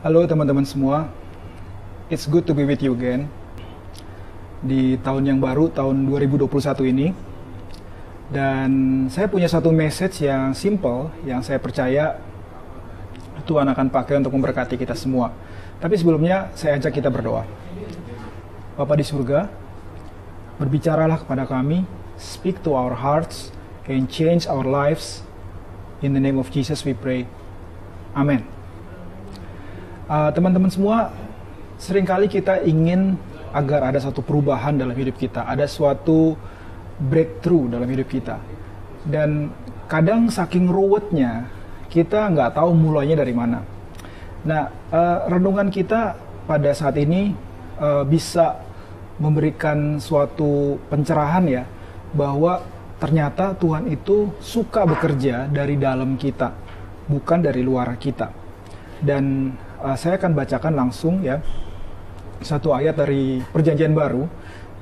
Halo teman-teman semua, it's good to be with you again di tahun yang baru, tahun 2021 ini. Dan saya punya satu message yang simple, yang saya percaya Tuhan akan pakai untuk memberkati kita semua. Tapi sebelumnya saya ajak kita berdoa. Bapa di surga, berbicaralah kepada kami, speak to our hearts, and change our lives. In the name of Jesus we pray. Amen. Teman-teman semua, seringkali kita ingin agar ada satu perubahan dalam hidup kita, ada suatu breakthrough dalam hidup kita. Dan kadang saking ruwetnya, kita nggak tahu mulainya dari mana. Nah, renungan kita pada saat ini bisa memberikan suatu pencerahan ya, bahwa ternyata Tuhan itu suka bekerja dari dalam kita, bukan dari luar kita. Dan saya akan bacakan langsung ya satu ayat dari Perjanjian Baru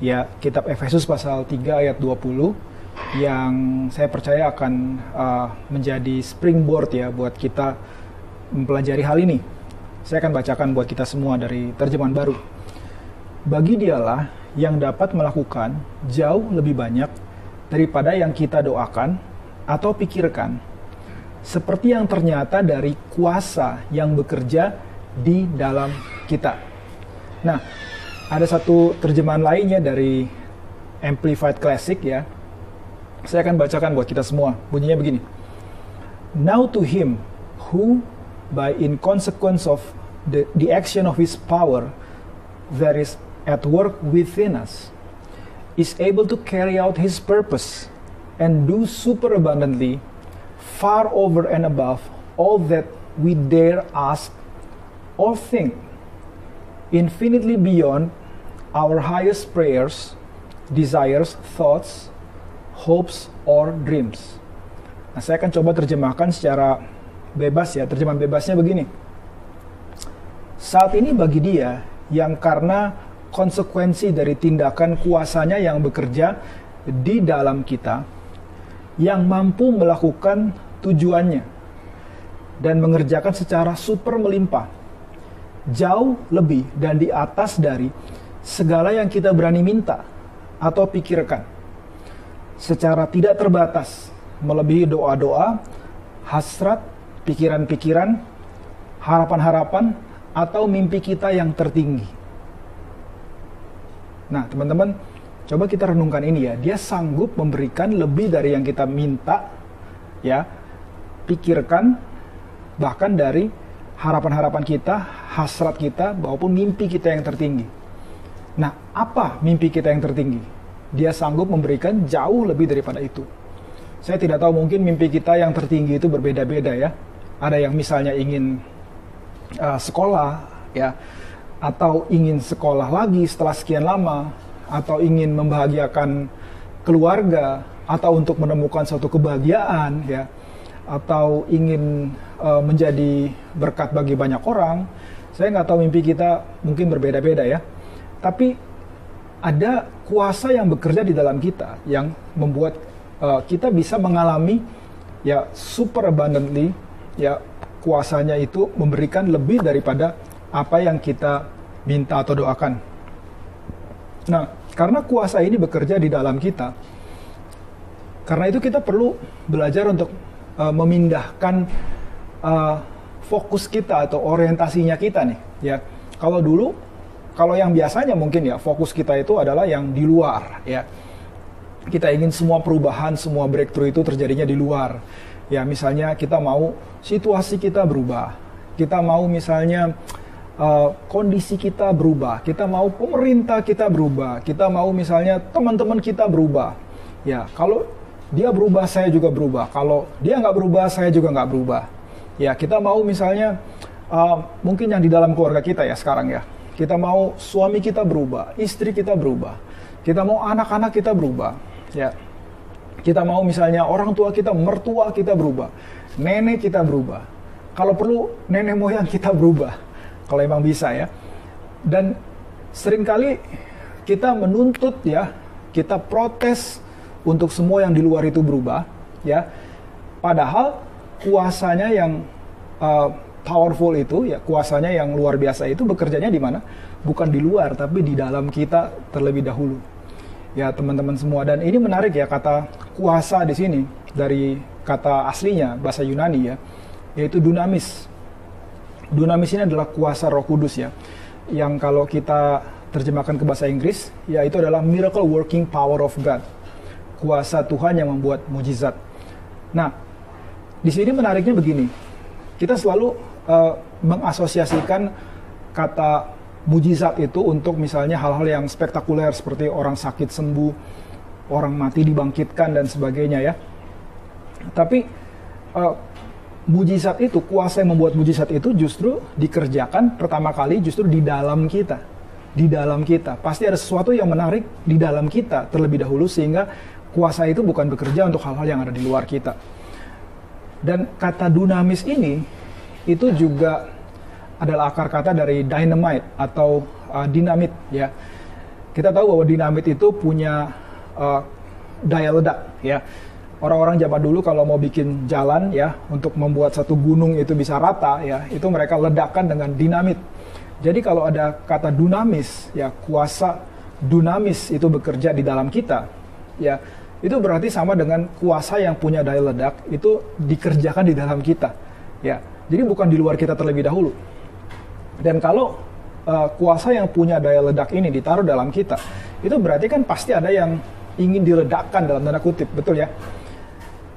ya, kitab Efesus pasal 3 ayat 20 yang saya percaya akan menjadi springboard ya buat kita mempelajari hal ini. Saya akan bacakan buat kita semua dari terjemahan baru. Bagi Dialah yang dapat melakukan jauh lebih banyak daripada yang kita doakan atau pikirkan, seperti yang ternyata dari kuasa yang bekerja di dalam kita. Nah, ada satu terjemahan lainnya dari Amplified Classic ya. Saya akan bacakan buat kita semua. Bunyinya begini. Now to him who by in consequence of the action of his power that is at work within us is able to carry out his purpose and do superabundantly far over and above all that we dare ask or think, infinitely beyond our highest prayers, desires, thoughts, hopes, or dreams. Nah, saya akan coba terjemahkan secara bebas ya. Terjemahan bebasnya begini. Saat ini bagi Dia yang karena konsekuensi dari tindakan kuasanya yang bekerja di dalam kita, yang mampu melakukan tujuannya dan mengerjakan secara super melimpah, jauh lebih dan di atas dari segala yang kita berani minta atau pikirkan, secara tidak terbatas, melebihi doa-doa, hasrat, pikiran-pikiran, harapan-harapan, atau mimpi kita yang tertinggi. Nah, teman-teman, coba kita renungkan ini ya. Dia sanggup memberikan lebih dari yang kita minta, ya, pikirkan, bahkan dari harapan-harapan kita, hasrat kita, maupun mimpi kita yang tertinggi. Nah, apa mimpi kita yang tertinggi? Dia sanggup memberikan jauh lebih daripada itu. Saya tidak tahu, mungkin mimpi kita yang tertinggi itu berbeda-beda ya. Ada yang misalnya ingin sekolah, ya, atau ingin sekolah lagi setelah sekian lama, atau ingin membahagiakan keluarga, atau untuk menemukan suatu kebahagiaan, ya, atau ingin menjadi berkat bagi banyak orang. Saya nggak tahu, mimpi kita mungkin berbeda-beda ya. Tapi ada kuasa yang bekerja di dalam kita yang membuat kita bisa mengalami ya super abundantly, ya, kuasanya itu memberikan lebih daripada apa yang kita minta atau doakan. Nah, karena kuasa ini bekerja di dalam kita, karena itu kita perlu belajar untuk memindahkan fokus kita atau orientasinya kita nih ya. Kalau dulu, kalau yang biasanya mungkin ya fokus kita itu adalah yang di luar ya. Kita ingin semua perubahan, semua breakthrough itu terjadinya di luar. Ya, misalnya kita mau situasi kita berubah. Kita mau misalnya kondisi kita berubah. Kita mau pemerintah kita berubah. Kita mau misalnya teman-teman kita berubah. Ya, kalau dia berubah, saya juga berubah. Kalau dia nggak berubah, saya juga nggak berubah. Ya, kita mau misalnya mungkin yang di dalam keluarga kita ya sekarang ya. Kita mau suami kita berubah, istri kita berubah. Kita mau anak-anak kita berubah. Ya, kita mau misalnya orang tua kita, mertua kita berubah. Nenek kita berubah. Kalau perlu nenek moyang kita berubah. Kalau emang bisa ya. Dan seringkali kita menuntut ya, kita protes untuk semua yang di luar itu berubah, ya. Padahal kuasanya yang powerful itu, ya kuasanya yang luar biasa itu bekerjanya di mana? Bukan di luar, tapi di dalam kita terlebih dahulu. Ya teman-teman semua, dan ini menarik ya, kata kuasa di sini dari kata aslinya bahasa Yunani ya, yaitu dunamis. Dunamis ini adalah kuasa Roh Kudus ya, yang kalau kita terjemahkan ke bahasa Inggris, ya itu adalah miracle working power of God, kuasa Tuhan yang membuat mujizat. Nah, di sini menariknya begini, kita selalu mengasosiasikan kata mujizat itu untuk misalnya hal-hal yang spektakuler seperti orang sakit sembuh, orang mati dibangkitkan dan sebagainya ya. Tapi mujizat itu, kuasa yang membuat mujizat itu justru dikerjakan pertama kali justru di dalam kita. Di dalam kita. Pasti ada sesuatu yang menarik di dalam kita terlebih dahulu sehingga kuasa itu bukan bekerja untuk hal-hal yang ada di luar kita. Dan kata dunamis ini itu juga adalah akar kata dari dynamite atau dinamit ya. Kita tahu bahwa dinamit itu punya daya ledak ya. Orang-orang zaman dulu kalau mau bikin jalan ya, untuk membuat satu gunung itu bisa rata ya, itu mereka ledakkan dengan dinamit. Jadi kalau ada kata dunamis ya, kuasa dunamis itu bekerja di dalam kita ya, itu berarti sama dengan kuasa yang punya daya ledak itu dikerjakan di dalam kita ya. Jadi bukan di luar kita terlebih dahulu. Dan kalau kuasa yang punya daya ledak ini ditaruh dalam kita, itu berarti kan pasti ada yang ingin diledakkan dalam tanda kutip, betul ya?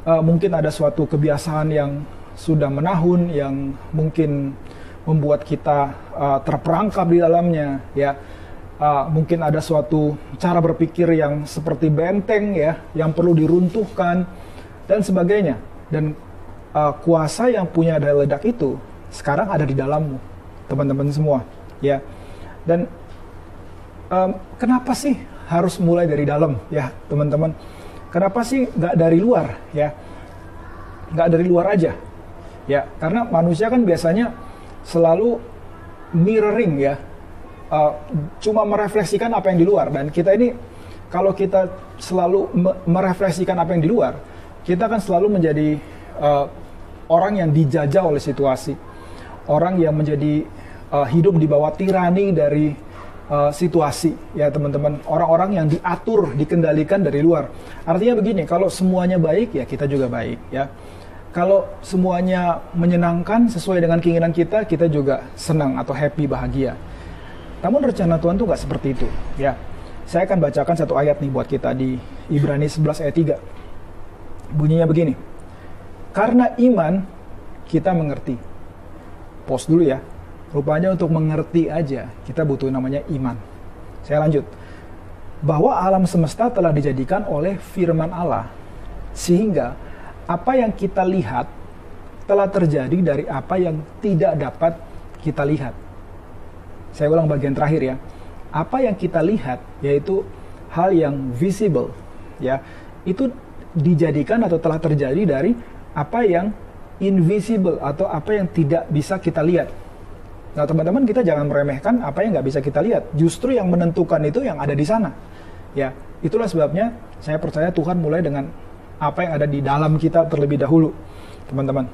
Mungkin ada suatu kebiasaan yang sudah menahun, yang mungkin membuat kita terperangkap di dalamnya, ya. Mungkin ada suatu cara berpikir yang seperti benteng, ya, yang perlu diruntuhkan dan sebagainya. Dan kuasa yang punya daya ledak itu sekarang ada di dalammu, teman-teman semua, ya. Dan kenapa sih harus mulai dari dalam, ya, teman-teman? Kenapa sih nggak dari luar, ya? Nggak dari luar aja, ya? Karena manusia kan biasanya selalu mirroring, ya, cuma merefleksikan apa yang di luar. Dan kita ini, kalau kita selalu merefleksikan apa yang di luar, kita akan selalu menjadi orang yang dijajah oleh situasi, orang yang menjadi hidup di bawah tirani dari situasi, ya teman-teman. Orang-orang yang diatur, dikendalikan dari luar. Artinya begini, kalau semuanya baik, ya kita juga baik, ya. Kalau semuanya menyenangkan sesuai dengan keinginan kita, kita juga senang atau happy, bahagia. Namun rencana Tuhan tuh nggak seperti itu, ya. Saya akan bacakan satu ayat nih buat kita di Ibrani 11 ayat 3. Bunyinya begini. Karena iman kita mengerti. Pause dulu ya. Rupanya untuk mengerti aja kita butuh namanya iman. Saya lanjut. Bahwa alam semesta telah dijadikan oleh firman Allah, sehingga apa yang kita lihat telah terjadi dari apa yang tidak dapat kita lihat. Saya ulang bagian terakhir ya. Apa yang kita lihat, yaitu hal yang visible, ya, itu dijadikan atau telah terjadi dari apa yang invisible atau apa yang tidak bisa kita lihat. Nah teman-teman, kita jangan meremehkan apa yang nggak bisa kita lihat. Justru yang menentukan itu yang ada di sana. Ya, itulah sebabnya saya percaya Tuhan mulai dengan apa yang ada di dalam kita terlebih dahulu, teman-teman.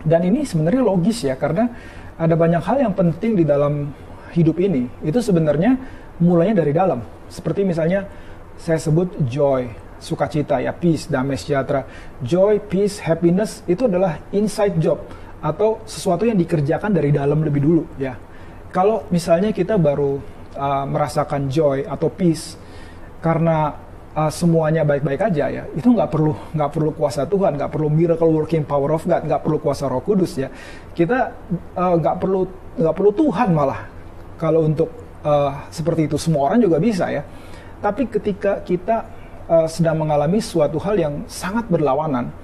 Dan ini sebenarnya logis ya, karena ada banyak hal yang penting di dalam hidup ini. Itu sebenarnya mulainya dari dalam. Seperti misalnya saya sebut joy, sukacita, ya, peace, damai sejahtera. Joy, peace, happiness itu adalah inside job atau sesuatu yang dikerjakan dari dalam lebih dulu, ya. Kalau misalnya kita baru merasakan joy atau peace karena semuanya baik-baik aja, ya, itu nggak perlu kuasa Tuhan, nggak perlu miracle working power of God, nggak perlu kuasa Roh Kudus, ya. Kita nggak perlu Tuhan malah kalau untuk seperti itu. Semua orang juga bisa, ya. Tapi ketika kita sedang mengalami suatu hal yang sangat berlawanan,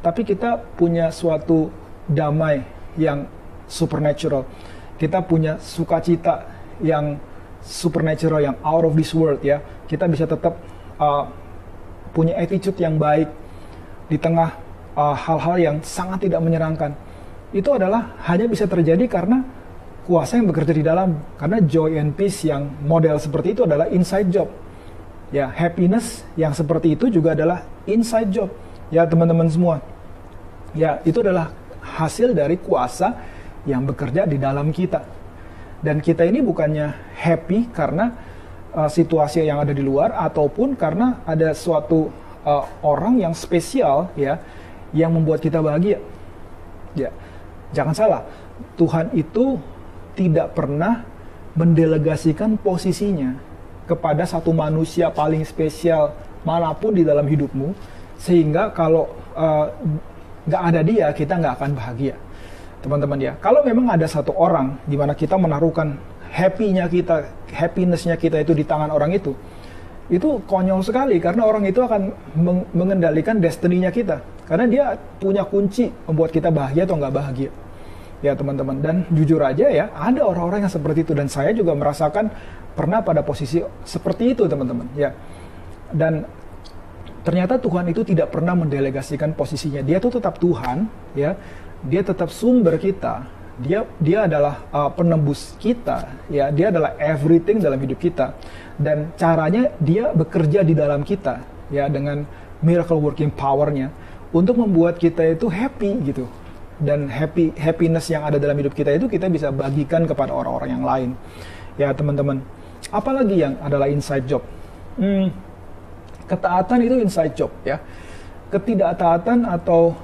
tapi kita punya suatu damai yang supernatural, kita punya sukacita yang supernatural, yang out of this world, ya. Kita bisa tetap punya attitude yang baik di tengah hal-hal yang sangat tidak menyenangkan. Itu adalah hanya bisa terjadi karena kuasa yang bekerja di dalam. Karena joy and peace yang model seperti itu adalah inside job. Ya, happiness yang seperti itu juga adalah inside job. Ya, teman-teman semua. Ya, itu adalah hasil dari kuasa yang bekerja di dalam kita. Dan kita ini bukannya happy karena situasi yang ada di luar, ataupun karena ada suatu orang yang spesial ya yang membuat kita bahagia. Ya, jangan salah, Tuhan itu tidak pernah mendelegasikan posisinya kepada satu manusia paling spesial manapun di dalam hidupmu, sehingga kalau nggak ada dia, kita nggak akan bahagia. Teman-teman ya, kalau memang ada satu orang di mana kita menaruhkan happiness-nya kita itu di tangan orang itu konyol sekali, karena orang itu akan mengendalikan destiny-nya kita, karena dia punya kunci membuat kita bahagia atau nggak bahagia. Ya teman-teman, dan jujur aja ya, ada orang-orang yang seperti itu, dan saya juga merasakan pernah pada posisi seperti itu teman-teman ya. Dan ternyata Tuhan itu tidak pernah mendelegasikan posisinya. Dia itu tetap Tuhan ya, dia tetap sumber kita, dia adalah penebus kita ya, dia adalah everything dalam hidup kita. Dan caranya dia bekerja di dalam kita ya, dengan miracle working power-nya untuk membuat kita itu happy gitu. Dan happiness yang ada dalam hidup kita itu kita bisa bagikan kepada orang-orang yang lain. Ya teman-teman, apalagi yang adalah inside job? Ketaatan itu inside job ya. Ketidaktaatan atau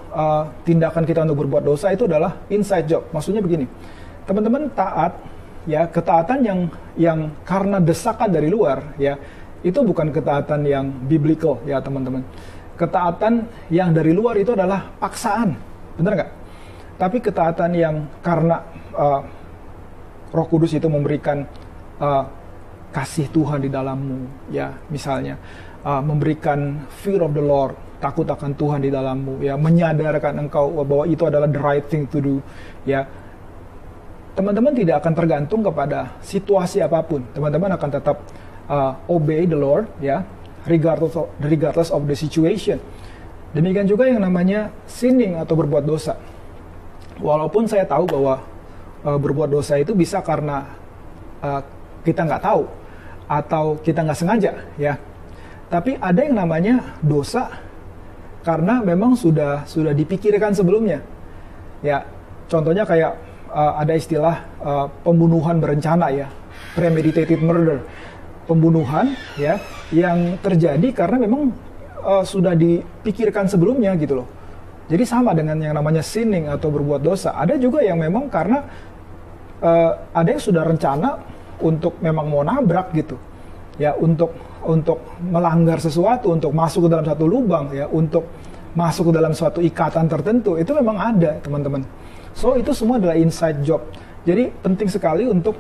tindakan kita untuk berbuat dosa itu adalah inside job. Maksudnya begini, teman-teman, taat ya, ketaatan yang karena desakan dari luar ya, itu bukan ketaatan yang biblical ya teman-teman. Ketaatan yang dari luar itu adalah paksaan, benar nggak? Tapi ketaatan yang karena Roh Kudus itu memberikan kasih Tuhan di dalammu, ya misalnya memberikan fear of the Lord, takut akan Tuhan di dalammu, ya menyadarkan engkau bahwa itu adalah the right thing to do, ya teman-teman tidak akan tergantung kepada situasi apapun, teman-teman akan tetap obey the Lord, ya regardless of the situation. Demikian juga yang namanya sinning atau berbuat dosa. Walaupun saya tahu bahwa berbuat dosa itu bisa karena kita nggak tahu atau kita nggak sengaja ya. Tapi ada yang namanya dosa karena memang sudah dipikirkan sebelumnya. Ya, contohnya kayak ada istilah pembunuhan berencana ya, premeditated murder, pembunuhan ya yang terjadi karena memang sudah dipikirkan sebelumnya gitu loh. Jadi sama dengan yang namanya sinning atau berbuat dosa. Ada juga yang memang karena ada yang sudah rencana untuk memang mau nabrak gitu. Ya, untuk melanggar sesuatu, untuk masuk ke dalam satu lubang ya, untuk masuk ke dalam suatu ikatan tertentu, itu memang ada, teman-teman. So, itu semua adalah inside job. Jadi penting sekali untuk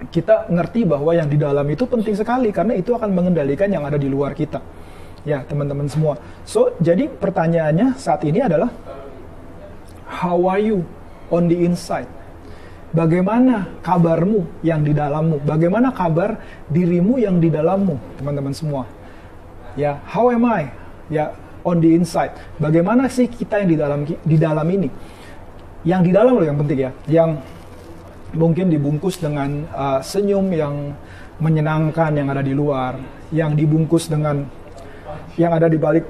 kita ngerti bahwa yang di dalam itu penting sekali, karena itu akan mengendalikan yang ada di luar kita. Ya, teman-teman semua. So, jadi pertanyaannya saat ini adalah, how are you on the inside? Bagaimana kabarmu yang di dalammu? Bagaimana kabar dirimu yang di dalammu, teman-teman semua? Ya, how am I? Ya, on the inside. Bagaimana sih kita yang di dalam ini? Yang di dalam loh yang penting ya. Yang mungkin dibungkus dengan senyum yang menyenangkan yang ada di luar, yang dibungkus dengan yang ada di balik,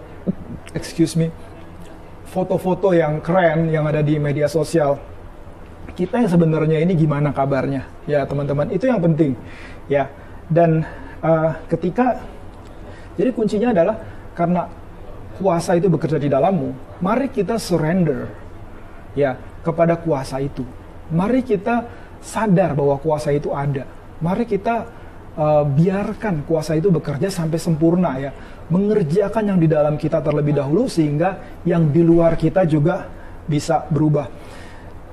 foto-foto yang keren yang ada di media sosial. Kita yang sebenarnya ini gimana kabarnya, ya teman-teman, itu yang penting, ya. Dan jadi kuncinya adalah karena kuasa itu bekerja di dalammu, mari kita surrender, ya, kepada kuasa itu. Mari kita sadar bahwa kuasa itu ada. Mari kita biarkan kuasa itu bekerja sampai sempurna ya, mengerjakan yang di dalam kita terlebih dahulu sehingga yang di luar kita juga bisa berubah.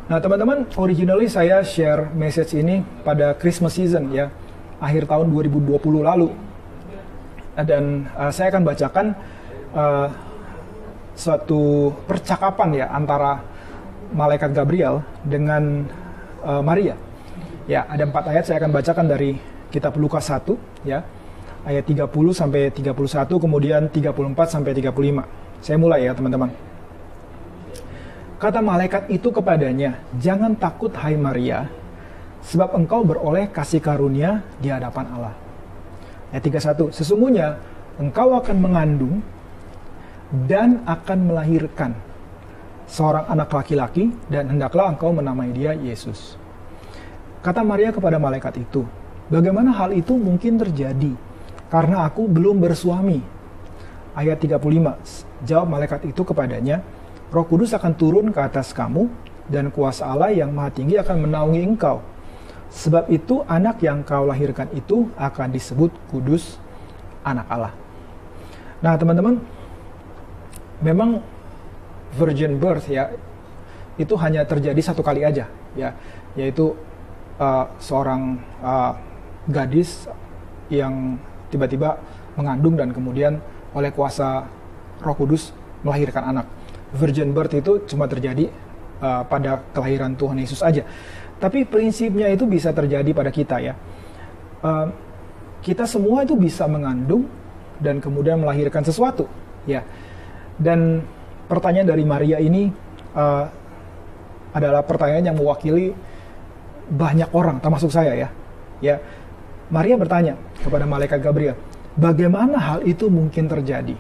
Nah teman-teman, originally saya share message ini pada Christmas season ya, akhir tahun 2020 lalu. Dan saya akan bacakan suatu percakapan ya antara malaikat Gabriel dengan Maria. Ya, ada 4 ayat saya akan bacakan dari Kitab Lukas 1 ya, ayat 30 sampai 31, kemudian 34 sampai 35. Saya mulai ya teman-teman. Kata malaikat itu kepadanya, "Jangan takut hai Maria, sebab engkau beroleh kasih karunia di hadapan Allah." Ayat 31, "Sesungguhnya engkau akan mengandung dan akan melahirkan seorang anak laki-laki, dan hendaklah engkau menamai dia Yesus. Kata Maria kepada malaikat itu, bagaimana hal itu mungkin terjadi? Karena aku belum bersuami. Ayat 35, jawab malaikat itu kepadanya, Roh Kudus akan turun ke atas kamu, dan kuasa Allah yang Maha Tinggi akan menaungi engkau. Sebab itu anak yang kau lahirkan itu akan disebut kudus, anak Allah. Nah teman-teman, memang virgin birth ya, itu hanya terjadi satu kali aja ya, yaitu seorang gadis yang tiba-tiba mengandung dan kemudian oleh kuasa Roh Kudus melahirkan anak. Virgin birth itu cuma terjadi pada kelahiran Tuhan Yesus aja. Tapi prinsipnya itu bisa terjadi pada kita ya. Kita semua itu bisa mengandung dan kemudian melahirkan sesuatu ya. Dan pertanyaan dari Maria ini adalah pertanyaan yang mewakili banyak orang, termasuk saya ya. Ya, Maria bertanya kepada malaikat Gabriel, bagaimana hal itu mungkin terjadi?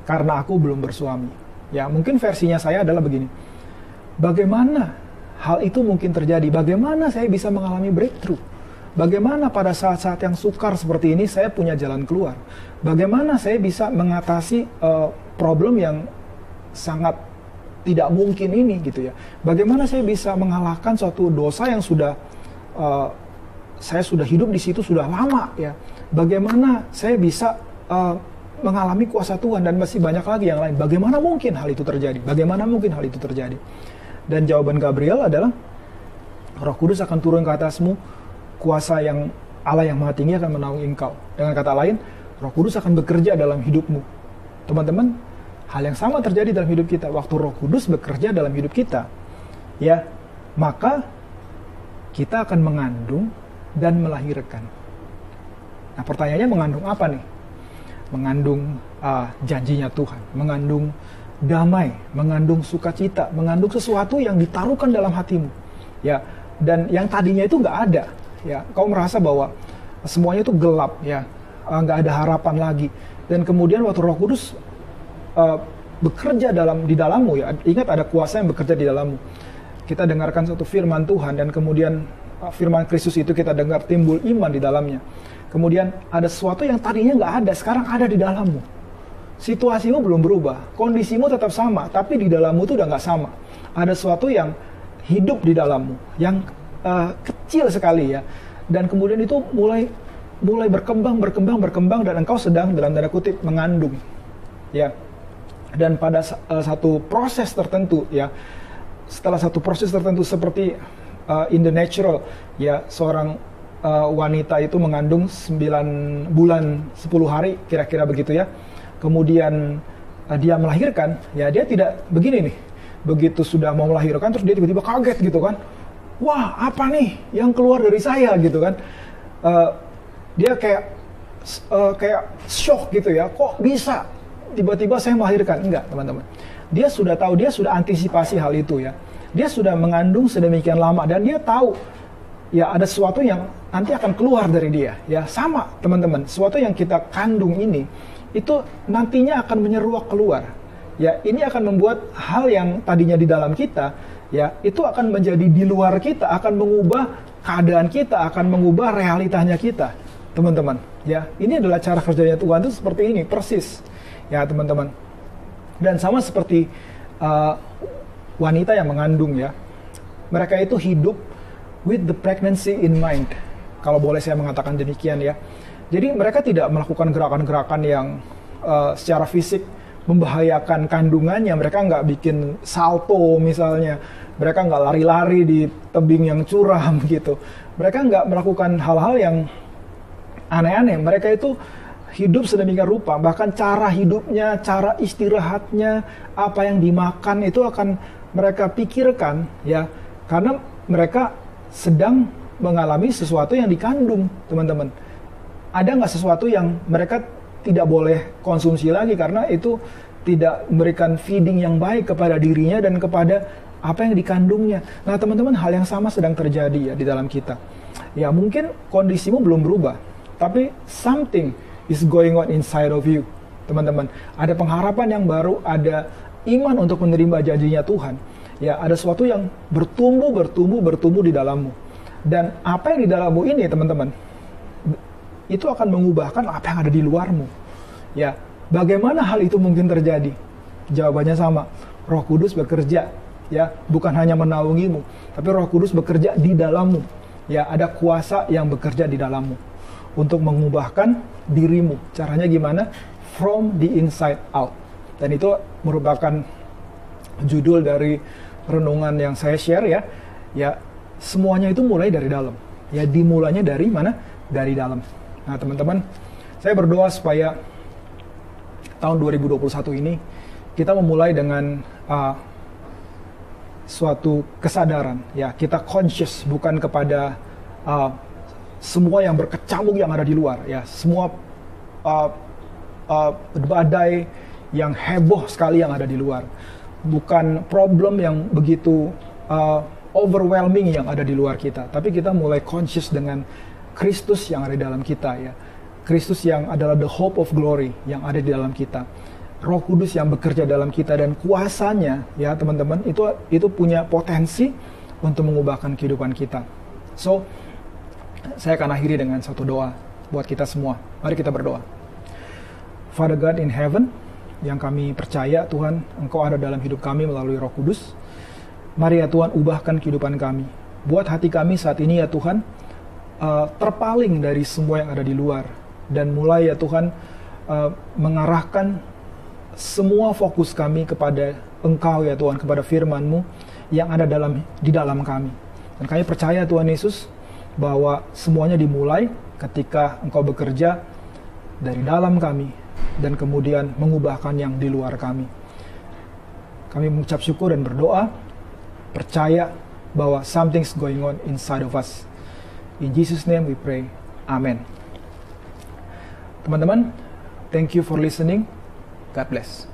Karena aku belum bersuami. Ya, mungkin versinya saya adalah begini. Bagaimana hal itu mungkin terjadi? Bagaimana saya bisa mengalami breakthrough? Bagaimana pada saat-saat yang sukar seperti ini saya punya jalan keluar? Bagaimana saya bisa mengatasi problem yang sangat tidak mungkin ini gitu ya? Bagaimana saya bisa mengalahkan suatu dosa yang sudah saya sudah hidup di situ sudah lama ya? Bagaimana saya bisa mengalami kuasa Tuhan dan masih banyak lagi yang lain? Bagaimana mungkin hal itu terjadi? Bagaimana mungkin hal itu terjadi? Dan jawaban Gabriel adalah Roh Kudus akan turun ke atasmu, kuasa yang Allah yang Maha Tinggi akan menaungi engkau. Dengan kata lain, Roh Kudus akan bekerja dalam hidupmu. Teman-teman, hal yang sama terjadi dalam hidup kita. Waktu Roh Kudus bekerja dalam hidup kita, ya, maka kita akan mengandung dan melahirkan. Nah, pertanyaannya mengandung apa nih? Mengandung janjinya Tuhan, mengandung damai, mengandung sukacita, mengandung sesuatu yang ditaruhkan dalam hatimu, ya. Dan yang tadinya itu nggak ada, ya. Kau merasa bahwa semuanya itu gelap, ya, nggak ada harapan lagi. Dan kemudian waktu Roh Kudus bekerja di dalammu, ya. Ingat ada kuasa yang bekerja di dalammu. Kita dengarkan satu firman Tuhan dan kemudian firman Kristus itu kita dengar timbul iman di dalamnya. Kemudian ada sesuatu yang tadinya nggak ada, sekarang ada di dalammu. Situasimu belum berubah, kondisimu tetap sama, tapi di dalammu itu udah nggak sama. Ada sesuatu yang hidup di dalammu, yang kecil sekali ya, dan kemudian itu mulai berkembang, dan engkau sedang dalam tanda kutip mengandung, ya. Dan pada satu proses tertentu, ya, setelah satu proses tertentu seperti in the natural, ya, seorang wanita itu mengandung 9 bulan 10 hari, kira-kira begitu ya. Kemudian dia melahirkan, ya dia tidak begini nih. Begitu sudah mau melahirkan, terus dia tiba-tiba kaget gitu kan. Wah, apa nih yang keluar dari saya gitu kan. Dia kayak shock gitu ya. Kok bisa tiba-tiba saya melahirkan? Enggak, teman-teman. Dia sudah tahu, dia sudah antisipasi hal itu ya. Dia sudah mengandung sedemikian lama dan dia tahu ya ada sesuatu yang nanti akan keluar dari dia. Ya sama, teman-teman. Sesuatu yang kita kandung ini itu nantinya akan menyeruak keluar. Ya, ini akan membuat hal yang tadinya di dalam kita, ya, itu akan menjadi di luar kita, akan mengubah keadaan kita, akan mengubah realitanya kita, teman-teman. Ya, ini adalah cara kerjanya Tuhan itu seperti ini, persis, ya, teman-teman. Dan sama seperti wanita yang mengandung, ya, mereka itu hidup with the pregnancy in mind, kalau boleh saya mengatakan demikian, ya. Jadi mereka tidak melakukan gerakan-gerakan yang secara fisik membahayakan kandungannya. Mereka nggak bikin salto misalnya. Mereka nggak lari-lari di tebing yang curam gitu. Mereka nggak melakukan hal-hal yang aneh-aneh. Mereka itu hidup sedemikian rupa. Bahkan cara hidupnya, cara istirahatnya, apa yang dimakan itu akan mereka pikirkan, ya. Karena mereka sedang mengalami sesuatu yang dikandung, teman-teman. Ada nggak sesuatu yang mereka tidak boleh konsumsi lagi karena itu tidak memberikan feeding yang baik kepada dirinya dan kepada apa yang dikandungnya. Nah, teman-teman, hal yang sama sedang terjadi ya di dalam kita. Ya, mungkin kondisimu belum berubah, tapi something is going on inside of you, teman-teman. Ada pengharapan yang baru, ada iman untuk menerima janjinya Tuhan, ya ada sesuatu yang bertumbuh di dalammu. Dan apa yang di dalammu ini, teman-teman, itu akan mengubahkan apa yang ada di luarmu. Ya, bagaimana hal itu mungkin terjadi? Jawabannya sama. Roh Kudus bekerja, ya, bukan hanya menaungimu, tapi Roh Kudus bekerja di dalammu. Ya, ada kuasa yang bekerja di dalammu untuk mengubahkan dirimu. Caranya gimana? From the inside out. Dan itu merupakan judul dari renungan yang saya share, ya. Ya, semuanya itu mulai dari dalam. Ya, dimulainya dari mana? Dari dalam. Nah, teman-teman, saya berdoa supaya tahun 2021 ini kita memulai dengan suatu kesadaran, ya, kita conscious bukan kepada semua yang berkecamuk yang ada di luar, ya, semua badai yang heboh sekali yang ada di luar, bukan problem yang begitu overwhelming yang ada di luar kita, tapi kita mulai conscious dengan Kristus yang ada di dalam kita, ya, Kristus yang adalah the hope of glory yang ada di dalam kita, Roh Kudus yang bekerja dalam kita, dan kuasanya, ya teman-teman, itu punya potensi untuk mengubahkan kehidupan kita. So, saya akan akhiri dengan satu doa buat kita semua. Mari kita berdoa. Father God in heaven, yang kami percaya Tuhan, Engkau ada dalam hidup kami melalui Roh Kudus. Mari ya Tuhan, ubahkan kehidupan kami. Buat hati kami saat ini ya Tuhan, terpaling dari semua yang ada di luar. Dan mulai ya Tuhan, mengarahkan semua fokus kami kepada Engkau ya Tuhan, kepada firman-Mu yang ada di dalam kami. Dan kami percaya Tuhan Yesus, bahwa semuanya dimulai ketika Engkau bekerja dari dalam kami, dan kemudian mengubahkan yang di luar kami. Kami mengucap syukur dan berdoa, percaya bahwa something's going on inside of us. In Jesus' name we pray. Amen. Teman-teman, thank you for listening. God bless.